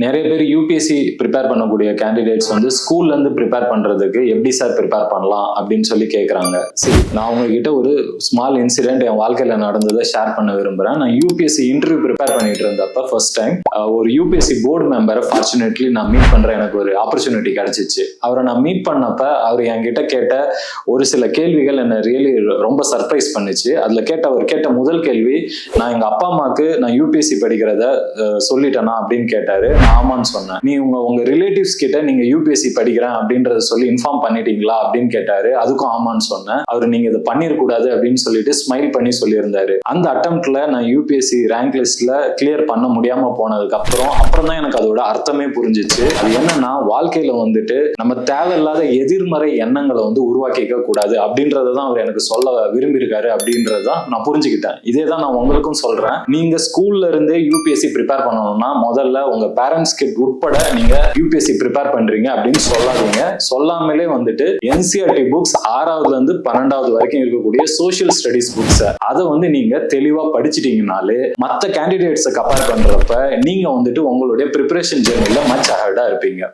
நிறைய பேர் UPSC prepare பண்ணக்கூடிய கேண்டிடேட்ஸ் வந்து ஸ்கூல்ல இருந்து ப்ரிப்பேர் பண்றதுக்கு எப்படி சார் ப்ரிப்பேர் பண்ணலாம் அப்படின்னு சொல்லி கேட்குறாங்க. சரி, நான் உங்ககிட்ட ஒரு ஸ்மால் இன்சிடென்ட் என் வாழ்க்கையில நடந்ததை ஷேர் பண்ண விரும்புறேன். நான் யூபிஎஸ்சி இன்டர்வியூ ப்ரிப்பேர் பண்ணிட்டு இருந்தப்ப ஃபர்ஸ்ட் டைம் ஒரு யூபிஎஸ்சி போர்டு மெம்பரை ஃபார்ச்சுனேட்லி நான் மீட் பண்றேன். எனக்கு ஒரு ஆப்பர்ச்சுனிட்டி கிடைச்சிச்சு. அவரை நான் மீட் பண்ணப்ப அவர் என்கிட்ட கேட்ட ஒரு சில கேள்விகள் என்னை ரியலி ரொம்ப சர்ப்ரைஸ் பண்ணுச்சு. அவர் கேட்ட முதல் கேள்வி, நான் எங்க அப்பா அம்மாவுக்கு நான் யூபிஎஸ்சி படிக்கிறத சொல்லிட்டேனா அப்படின்னு கேட்டாரு. ஆமான்னு சொன்னேன். நீ உங்க ரிலேட்டிவ்ஸ் கிட்ட நீங்க யூபிஎஸ்சி படிக்கிறேன் அப்படின்றத சொல்லி இன்ஃபார்ம் பண்ணிட்டீங்களா அப்படின்னு கேட்டாரு. அதுக்கும் ஆமான்னு சொன்னேன். அவர் நீங்க இதை பண்ணிடக்கூடாது அப்படின்னு சொல்லிட்டு ஸ்மைல் பண்ணி சொல்லியிருந்தாரு. அந்த அட்டம்ப்ட்ல நான் யூபிஎஸ்சி ரேங்க் லிஸ்ட்ல கிளியர் பண்ண முடியாம போனதுக்கு அப்புறம் தான் எனக்கு அதோட அர்த்தமே புரிஞ்சிச்சு. அது என்னன்னா, வாழ்க்கையில வந்துட்டு நம்ம தேவையில்லாத எதிர்மறை எண்ணங்களை வந்து உருவாக்கிக்க கூடாது அப்படின்றதான் அவர் எனக்கு சொல்ல விரும்பியிருக்காரு அப்படின்றதான் நான் புரிஞ்சுக்கிட்டேன். இதே தான் நான் உங்களுக்கும் சொல்றேன். நீங்க ஸ்கூல்ல இருந்தே யூபிஎஸ்சி ப்ரிப்பேர் பண்ணணும்னா முதல்ல உங்க பேரண்ட்ஸ் கிட் உட்பட நீங்க யூபிஎஸ்சி ப்ரிப்பேர் பண்றீங்க அப்படின்னு சொல்லாதீங்க. சொல்லாமலே வந்துட்டு என்சிஆர்டி புக்ஸ் 6வது இருந்து 12வது வரைக்கும் இருக்கக்கூடிய சோசியல் ஸ்டடிஸ் புக்ஸ் அதை வந்து நீங்க தெளிவா படிச்சிட்டீங்கனாலே மற்ற கேண்டிடேட்ஸை கம்பேர் பண்றப்ப நீங்க வந்துட்டு உங்களுடைய ப்ரிப்பரேஷன் ஜெர்னில மச் அஹெடா இருப்பீங்க.